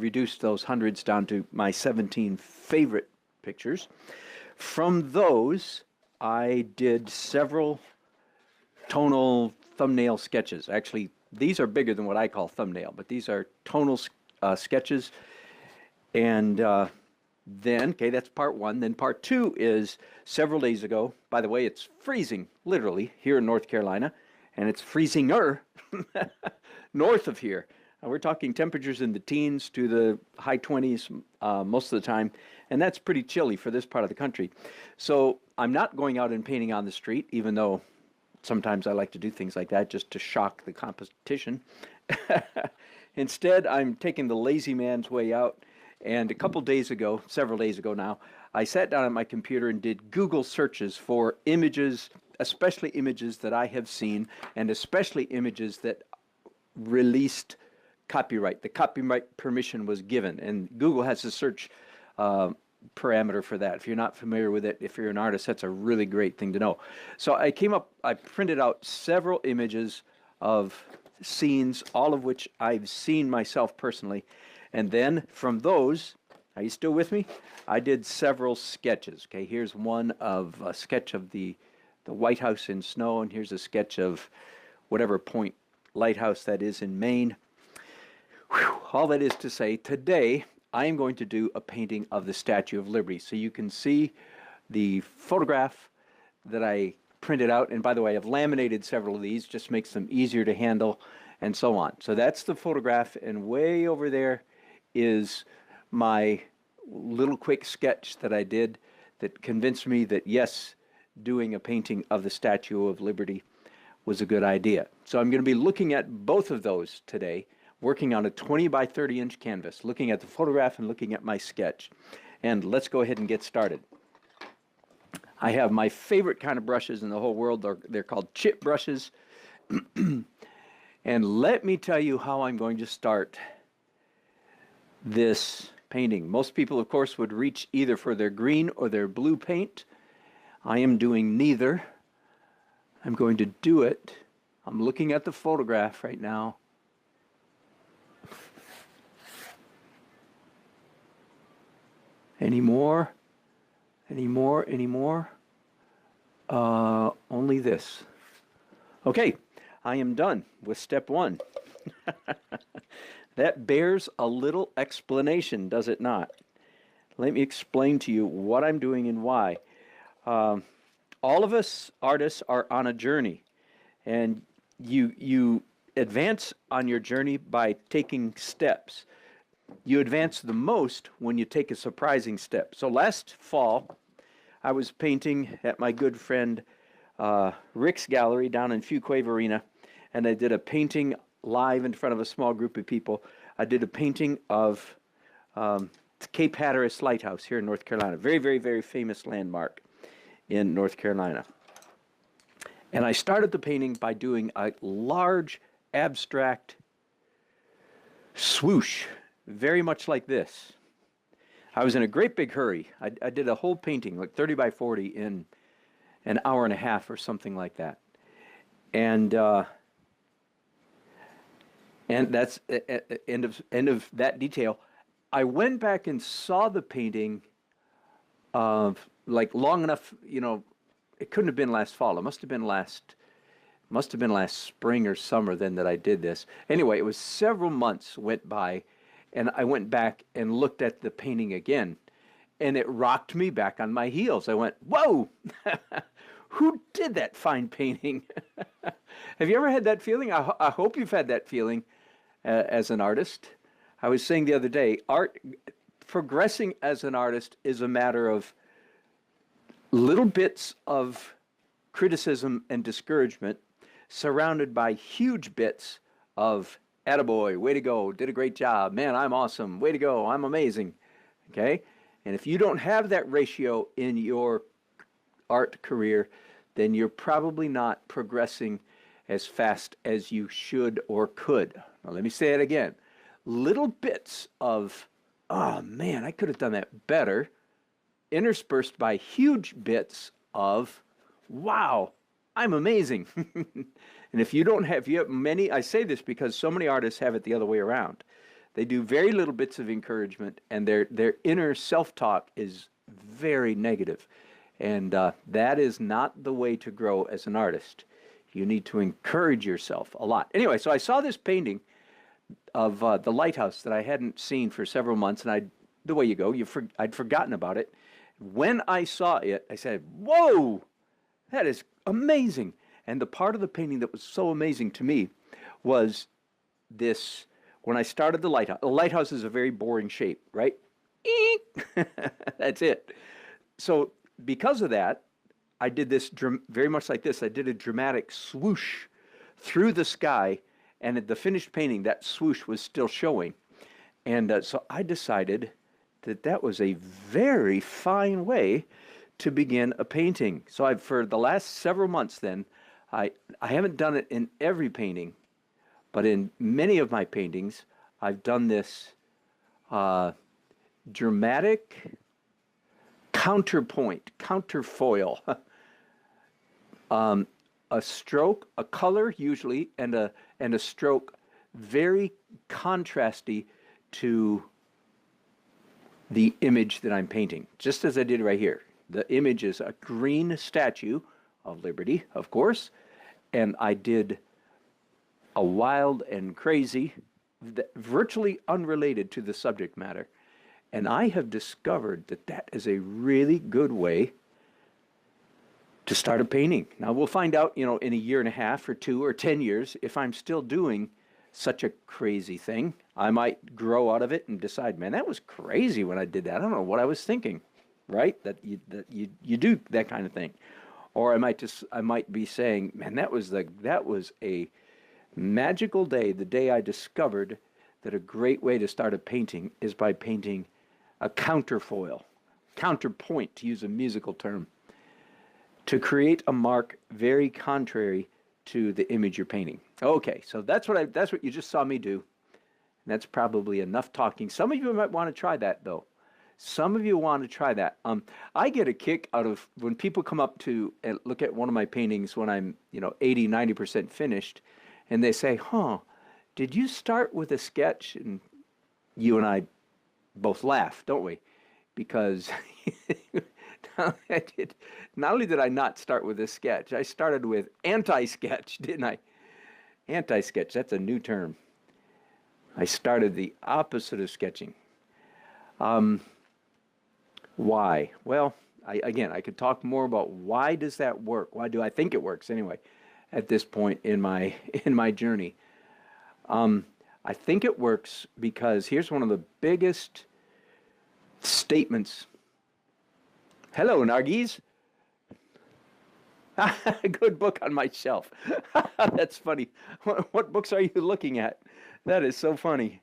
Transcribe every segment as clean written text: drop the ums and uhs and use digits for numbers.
reduced those hundreds down to my 17 favorite pictures. From those, I did several tonal thumbnail sketches. Actually, these are bigger than what I call thumbnail, but these are tonal sketches. And then, okay, that's part one. Then part two is several days ago. By the way, it's freezing, literally, here in North Carolina, and it's freezinger north of here. We're talking temperatures in the teens to the high 20s most of the time, and that's pretty chilly for this part of the country. So I'm not going out and painting on the street, even though sometimes I like to do things like that just to shock the competition. Instead, I'm taking the lazy man's way out. And a couple days ago, several days ago now, I sat down at my computer and did Google searches for images, especially images that I have seen, and especially images that released copyright. The copyright permission was given, and Google has a search parameter for that. If you're not familiar with it, if you're an artist, that's a really great thing to know. So I printed out several images of scenes, all of which I've seen myself personally. And then from those, are you still with me? I did several sketches. Okay, here's one of a sketch of the White House in snow, and here's a sketch of whatever point lighthouse that is in Maine. Whew, all that is to say, today I am going to do a painting of the Statue of Liberty. So you can see the photograph that I printed out. And by the way, I've laminated several of these, just makes them easier to handle and so on. So that's the photograph, and way over there is my little quick sketch that I did that convinced me that yes, doing a painting of the Statue of Liberty was a good idea. So I'm going to be looking at both of those today, working on a 20 by 30 inch canvas, looking at the photograph and looking at my sketch. And let's go ahead and get started. I have my favorite kind of brushes in the whole world. They're called chip brushes. And let me tell you how I'm going to start this painting. Most people, of course, would reach either for their green or their blue paint. I am doing neither. I'm going to do it. I'm looking at the photograph right now. Any more? Any more? Any more? Only this. Okay, I am done with step one. That bears a little explanation, does it not? Let me explain to you what I'm doing and why. All of us artists are on a journey, and you advance on your journey by taking steps. You advance the most when you take a surprising step. So last fall, I was painting at my good friend Rick's gallery down in Fuquay-Varina, and I did a painting live in front of a small group of people. I did a painting of Cape Hatteras Lighthouse here in North Carolina. Very, very, very famous landmark in North Carolina. And I started the painting by doing a large abstract swoosh, very much like this. I was in a great big hurry. I did a whole painting, like 30 by 40 in an hour and a half or something like that. And that's end of that detail. I went back and saw the painting like long enough, you know, it couldn't have been last fall. It must have been last spring or summer then that I did this. Anyway, it was several months went by, and I went back and looked at the painting again, and it rocked me back on my heels. I went, whoa, who did that fine painting? Have you ever had that feeling? I hope you've had that feeling as an artist. I was saying the other day, progressing as an artist is a matter of little bits of criticism and discouragement surrounded by huge bits of attaboy, way to go, did a great job, man, I'm awesome, way to go, I'm amazing, okay? And if you don't have that ratio in your art career, then you're probably not progressing as fast as you should or could. Now, let me say it again. Little bits of, oh man, I could have done that better, interspersed by huge bits of, wow, I'm amazing. And if you don't have, you have many, I say this because so many artists have it the other way around. They do very little bits of encouragement, and their inner self-talk is very negative. And that is not the way to grow as an artist. You need to encourage yourself a lot. Anyway, so I saw this painting of the lighthouse that I hadn't seen for several months, and the way you go, I'd forgotten about it. When I saw it, I said, "Whoa, that is amazing!" And the part of the painting that was so amazing to me was this. When I started the lighthouse is a very boring shape, right? Eek! That's it. So because of that, I did this very much like this. I did a dramatic swoosh through the sky, and at the finished painting, that swoosh was still showing. And so I decided that that was a very fine way to begin a painting. So for the last several months then, I haven't done it in every painting, but in many of my paintings, I've done this dramatic counterpoint, counterfoil, a stroke, a color usually, and a stroke very contrasty to the image that I'm painting, just as I did right here. The image is a green statue of Liberty, of course, and I did a wild and crazy, virtually unrelated to the subject matter. And I have discovered that that is a really good way to start a painting. Now we'll find out, in a year and a half or 2 or 10 years, if I'm still doing such a crazy thing. I might grow out of it and decide, man, that was crazy when I did that. I don't know what I was thinking, right? That you do that kind of thing. Or I might be saying, man, that was a magical day, the day I discovered that a great way to start a painting is by painting a counterfoil, counterpoint, to use a musical term, to create a mark very contrary to the image you're painting. Okay, so that's what you just saw me do. And that's probably enough talking. Some of you might want to try that, though. Some of you want to try that. I get a kick out of when people come up to and look at one of my paintings when I'm, 80, 90% finished, and they say, "Huh, did you start with a sketch?" And you and I both laugh, don't we? Because not only did I not start with a sketch, I started with anti-sketch, didn't I? Anti-sketch, that's a new term. I started the opposite of sketching. Why? Well, I could talk more about why does that work? Why do I think it works anyway at this point in my journey? I think it works because here's one of the biggest statements. Hello, Nargis. Good book on my shelf. That's funny. What books are you looking at? That is so funny.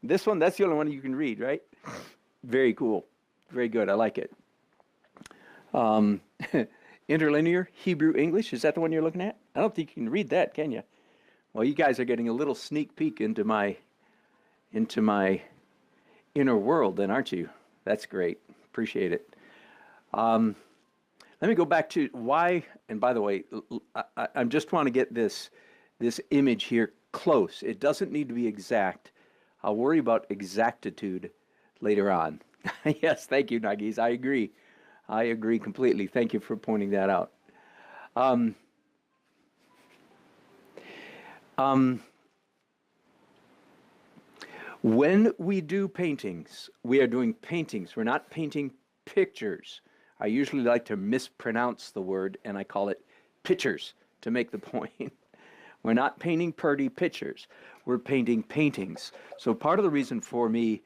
This one, that's the only one you can read, right? Very cool. Very good. I like it. Interlinear Hebrew English. Is that the one you're looking at? I don't think you can read that, can you? Well, you guys are getting a little sneak peek into my inner world then, aren't you? That's great. Appreciate it. Let me go back to why, and by the way, I just want to get this image here close. It doesn't need to be exact. I'll worry about exactitude later on. Yes, thank you, Nagis. I agree. I agree completely. Thank you for pointing that out. When we do paintings, we are doing paintings. We're not painting pictures. I usually like to mispronounce the word, and I call it pictures to make the point. We're not painting pretty pictures. We're painting paintings. So part of the reason for me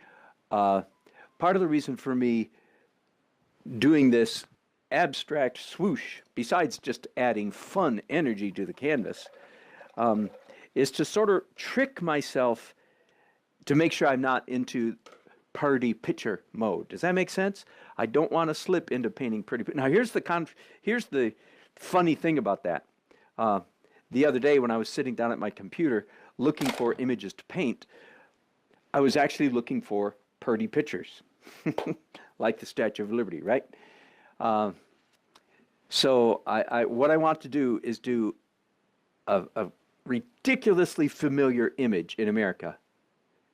doing this abstract swoosh, besides just adding fun energy to the canvas, is to sort of trick myself to make sure I'm not into party picture mode. Does that make sense? I don't want to slip into painting pretty. Now here's the funny thing about that. The other day when I was sitting down at my computer looking for images to paint, I was actually looking for pretty pictures, like the Statue of Liberty, right? So what I want to do is do a ridiculously familiar image in America,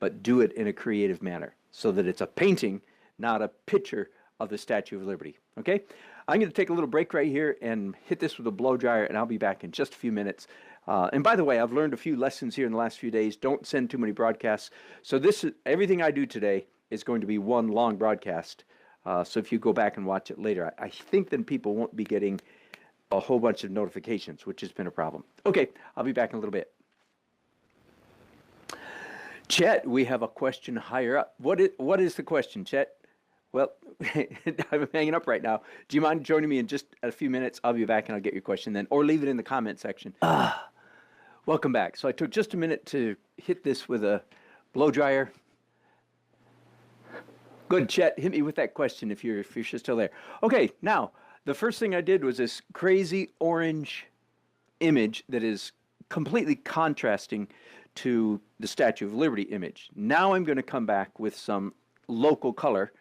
but do it in a creative manner so that it's a painting, not a picture of the Statue of Liberty. Okay? I'm going to take a little break right here and hit this with a blow dryer, and I'll be back in just a few minutes. And by the way, I've learned a few lessons here in the last few days. Don't send too many broadcasts. So this is everything I do today is going to be one long broadcast. So if you go back and watch it later, I think then people won't be getting a whole bunch of notifications, which has been a problem. Okay, I'll be back in a little bit. Chet, we have a question higher up. What is the question, Chet? Well, I'm hanging up right now. Do you mind joining me in just a few minutes? I'll be back and I'll get your question then, or leave it in the comment section. Welcome back. So I took just a minute to hit this with a blow dryer. Good, Chet. Hit me with that question if you're still there. Okay, now the first thing I did was this crazy orange image that is completely contrasting to the Statue of Liberty image. Now I'm going to come back with some local color.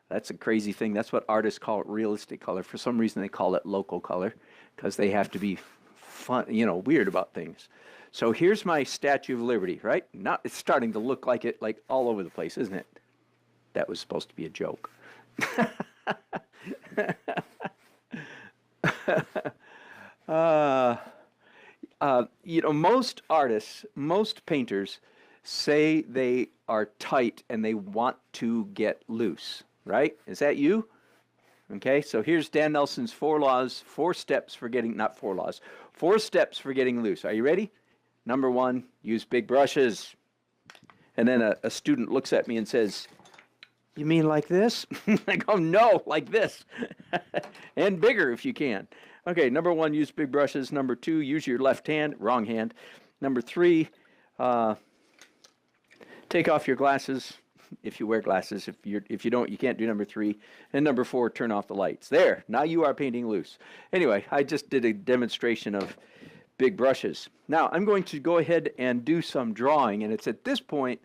That's a crazy thing. That's what artists call it, realistic color. For some reason, they call it local color because they have to be fun, weird about things. So here's my Statue of Liberty, right? Now it's starting to look like it, like all over the place, isn't it? That was supposed to be a joke. Most artists, most painters say they are tight and they want to get loose, right? Is that you? Okay, so here's Dan Nelson's 4 steps for getting loose. Are you ready? Number 1, use big brushes. And then a student looks at me and says, "You mean like this?" I go, "No, like this." And bigger if you can. Okay, number 1, use big brushes. Number 2, use your left hand, wrong hand. Number 3, take off your glasses if you wear glasses. If you don't, you can't do number 3. And number 4, turn off the lights. There, now you are painting loose. Anyway, I just did a demonstration of big brushes. Now I'm going to go ahead and do some drawing, and it's at this point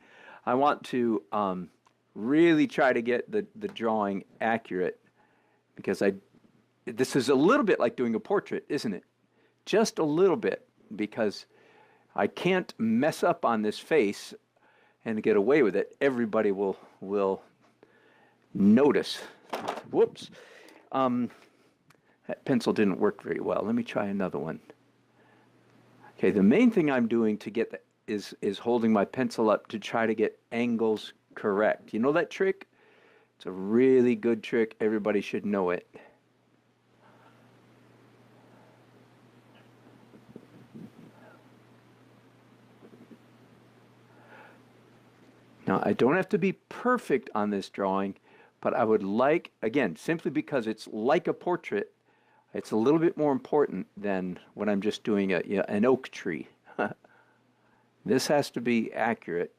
I want to really try to get the drawing accurate, because this is a little bit like doing a portrait, isn't it? Just a little bit, because I can't mess up on this face and get away with it. Everybody will notice. Whoops. That pencil didn't work very well. Let me try another one. Okay, the main thing I'm doing to get is holding my pencil up to try to get angles correct. You know that trick? It's a really good trick. Everybody should know it. Now, I don't have to be perfect on this drawing, but I would like, again, simply because it's like a portrait, it's a little bit more important than when I'm just doing an oak tree. This has to be accurate.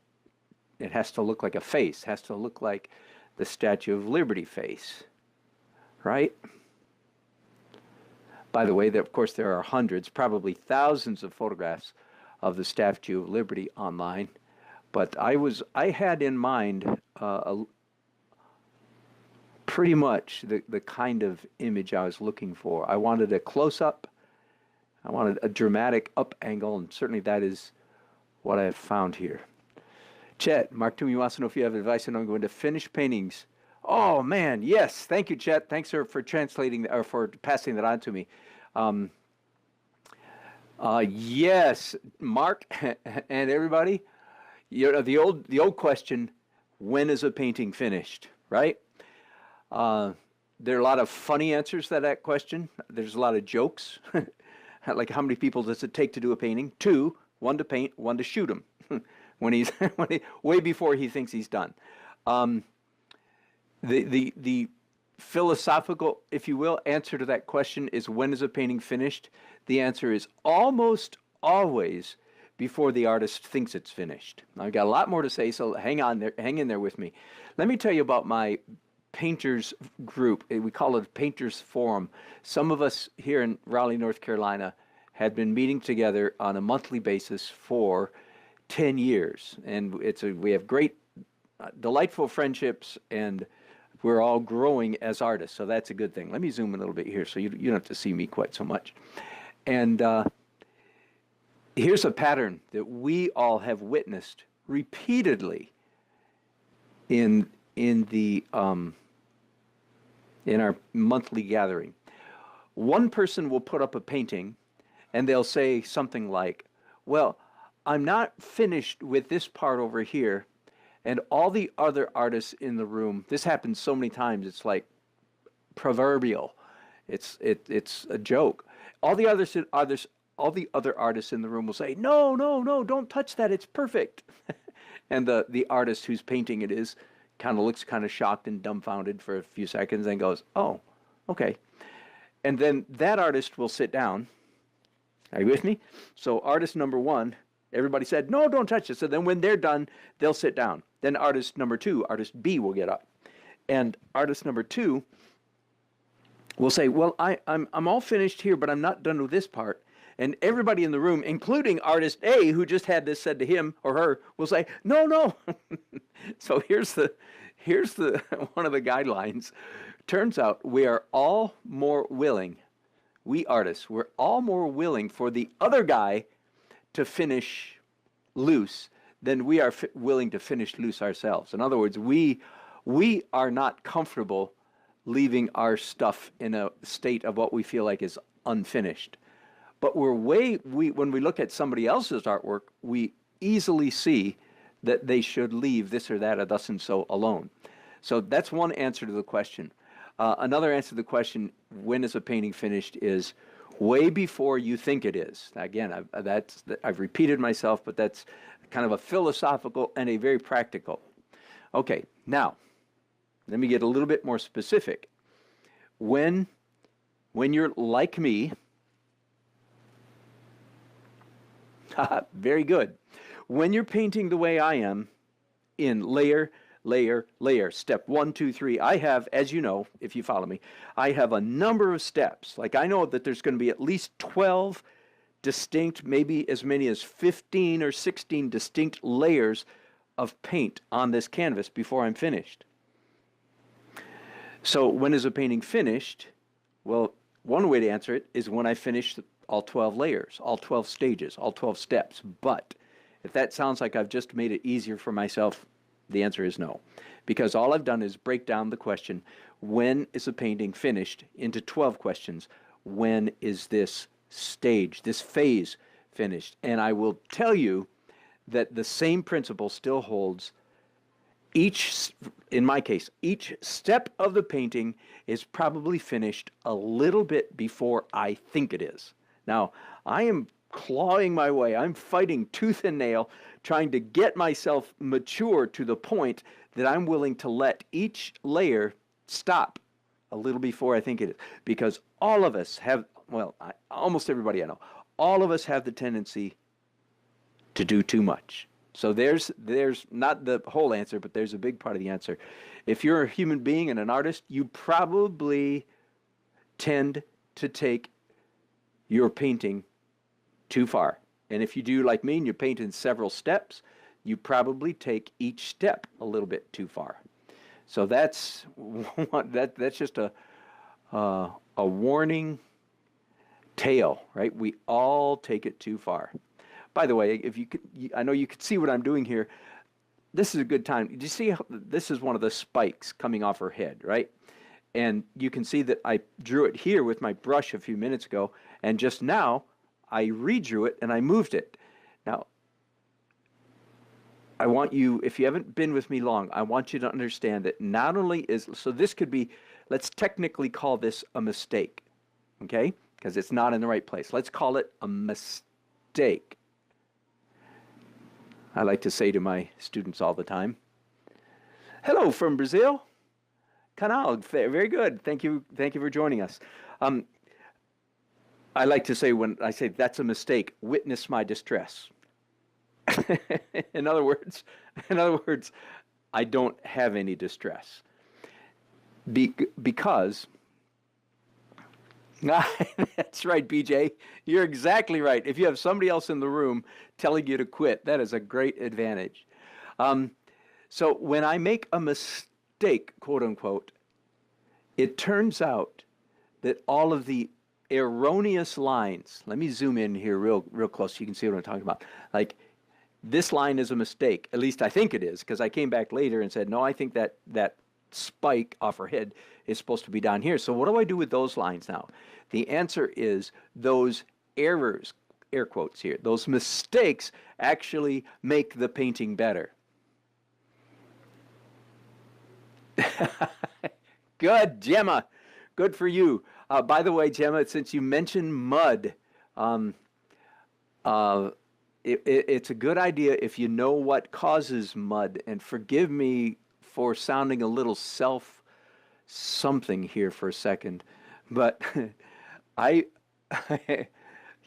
It has to look like a face. It has to look like the Statue of Liberty face, right? By the way, of course, there are hundreds, probably thousands of photographs of the Statue of Liberty online. But I had in mind pretty much the kind of image I was looking for. I wanted a close-up. I wanted a dramatic up angle, and certainly that is what I have found here. Chet, Mark Toomey wants to know if you have advice on going to finished paintings. Oh, man, yes. Thank you, Chet. Thanks for translating or for passing that on to me. Yes, Mark and everybody. The old question, when is a painting finished, right? There are a lot of funny answers to that question. There's a lot of jokes. Like, how many people does it take to do a painting? 2, 1 to paint, 1 to shoot him when way before he thinks he's done. The philosophical, if you will, answer to that question is, when is a painting finished? The answer is almost always before the artist thinks it's finished. I've got a lot more to say, so hang in there with me. Let me tell you about my painters group. We call it Painters Forum. Some of us here in Raleigh, North Carolina, had been meeting together on a monthly basis for 10 years. And we have great, delightful friendships, and we're all growing as artists, so that's a good thing. Let me zoom in a little bit here so you don't have to see me quite so much. And here's a pattern that we all have witnessed repeatedly in the in our monthly gathering. One person will put up a painting and they'll say something like, "Well, I'm not finished with this part over here." And all the other artists in the room, this happens so many times, it's like proverbial. It's a joke. All the other artists in the room will say, "No, no, no, don't touch that. It's perfect." And the artist whose painting it is kind of looks kind of shocked and dumbfounded for a few seconds and goes, "Oh, okay." And then that artist will sit down. Are you with me? So artist number one, everybody said, "No, don't touch it." So then when they're done, they'll sit down. Then artist number two, artist B, will get up. And artist number two will say, "Well, I'm all finished here, but I'm not done with this part." And everybody in the room, including artist A, who just had this said to him or her, will say, "No, no." So here's the one of the guidelines. Turns out we are all more willing, we artists, we're all more willing for the other guy to finish loose than we are willing to finish loose ourselves. In other words, we are not comfortable leaving our stuff in a state of what we feel like is unfinished. But when we look at somebody else's artwork, we easily see that they should leave this or that or thus and so alone. So that's one answer to the question. Another answer to the question, when is a painting finished, is way before you think it is. Again, I've repeated myself, but that's kind of a philosophical and a very practical. Okay, now, let me get a little bit more specific. When you're like me, very good. When you're painting the way I am, in layer, layer, layer, step 1, 2, 3, I have, as you know, if you follow me, I have a number of steps. Like I know that there's going to be at least 12 distinct, maybe as many as 15 or 16 distinct layers of paint on this canvas before I'm finished. So when is a painting finished? Well, one way to answer it is when I finish all 12 layers, all 12 stages, all 12 steps. But if that sounds like I've just made it easier for myself, the answer is no. Because all I've done is break down the question, when is a painting finished, into 12 questions. When is this stage, this phase finished? And I will tell you that the same principle still holds. In my case, each step of the painting is probably finished a little bit before I think it is. Now, I am clawing my way. I'm fighting tooth and nail, trying to get myself mature to the point that I'm willing to let each layer stop a little before I think it is. Because all of us have, well, almost everybody I know, all of us have the tendency to do too much. So there's not the whole answer, but there's a big part of the answer. If you're a human being and an artist, you probably tend to take your painting too far. And if you do like me and you paint in several steps, you probably take each step a little bit too far. So that's just a warning tale, right? We all take it too far. By the way, if you could, I know you could see what I'm doing here. This is a good time. Do you see how this is one of the spikes coming off her head, right? And you can see that I drew it here with my brush a few minutes ago, and just now I redrew it and I moved it. Now, I want you, if you haven't been with me long, I want you to understand that not only is, so this could be, let's technically call this a mistake, okay? Because it's not in the right place. Let's call it a mistake. I like to say to my students all the time, "Hello from Brazil. Canal, very good. Thank you for joining us." I like to say, when I say that's a mistake, witness my distress. In other words, I don't have any distress. Because that's right, BJ. You're exactly right. If you have somebody else in the room telling you to quit, that is a great advantage. So when I make a mistake, quote unquote, it turns out that all of the erroneous lines, let me zoom in here real close so you can see what I'm talking about. Like, this line is a mistake. At least I think it is, because I came back later and said, no, I think that spike off her head is supposed to be down here. So what do I do with those lines now? The answer is those errors, air quotes here, those mistakes actually make the painting better. Good, Gemma. Good for you. By the way, Gemma, since you mentioned mud, um, it's a good idea if you know what causes mud. And forgive me for sounding a little self something here for a second, but I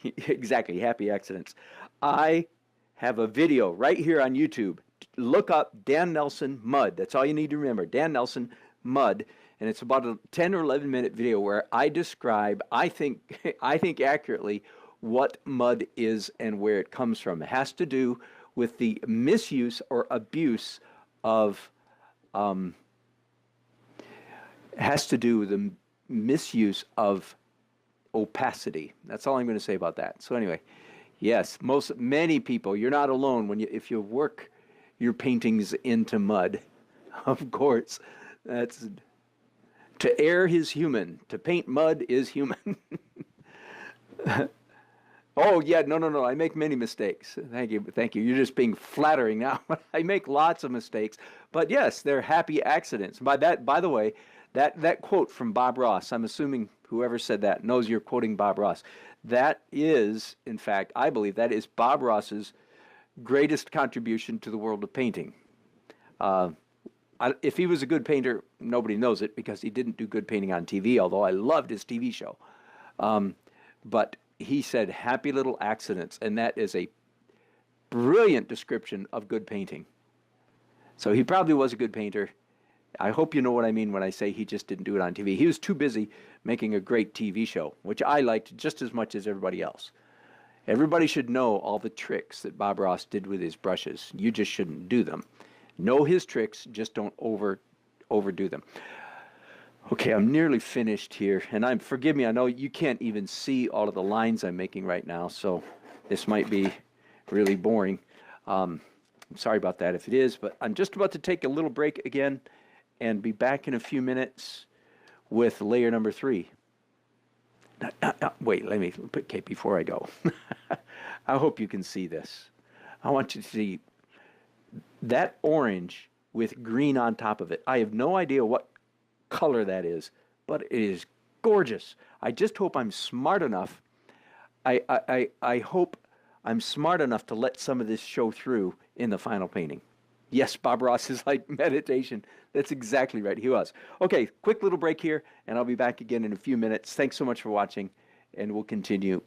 exactly, happy accidents. I have a video right here on YouTube. Look up Dan Nelson Mud. That's all you need to remember. Dan Nelson Mud, and it's about a 10 or 11-minute video where I describe, I think I think accurately, what mud is and where it comes from. It has to do with the misuse or abuse of has to do with the misuse of opacity. That's all I'm going to say about that. So anyway, yes, many people, you're not alone when if you work your paintings into mud. Of course, that's to err is human. To paint mud is human. Oh yeah, no. I make many mistakes. Thank you, thank you. You're just being flattering now. I make lots of mistakes, but yes, they're happy accidents. By the way, that quote from Bob Ross. I'm assuming whoever said that knows you're quoting Bob Ross. That is, in fact, I believe that is Bob Ross's greatest contribution to the world of painting. If he was a good painter, nobody knows it because he didn't do good painting on TV. Although I loved his TV show, but he said happy little accidents, and that is a brilliant description of good painting. So he probably was a good painter. I hope you know what I mean when I say he just didn't do it on TV. He was too busy making a great TV show, which I liked just as much as everybody else. Everybody should know all the tricks that Bob Ross did with his brushes. You just shouldn't do them. Know his tricks, just don't overdo them. Okay, I'm nearly finished here, and forgive me, I know you can't even see all of the lines I'm making right now, so this might be really boring. I'm sorry about that if it is, but I'm just about to take a little break again and be back in a few minutes with layer number 3. Wait, let me put Kate before I go. I hope you can see this. I want you to see that orange with green on top of it. I have no idea what color that is, but it is gorgeous. I just hope I'm smart enough. I hope I'm smart enough to let some of this show through in the final painting. Yes, Bob Ross is like meditation. That's exactly right. He was. Okay, quick little break here, and I'll be back again in a few minutes. Thanks so much for watching, and we'll continue.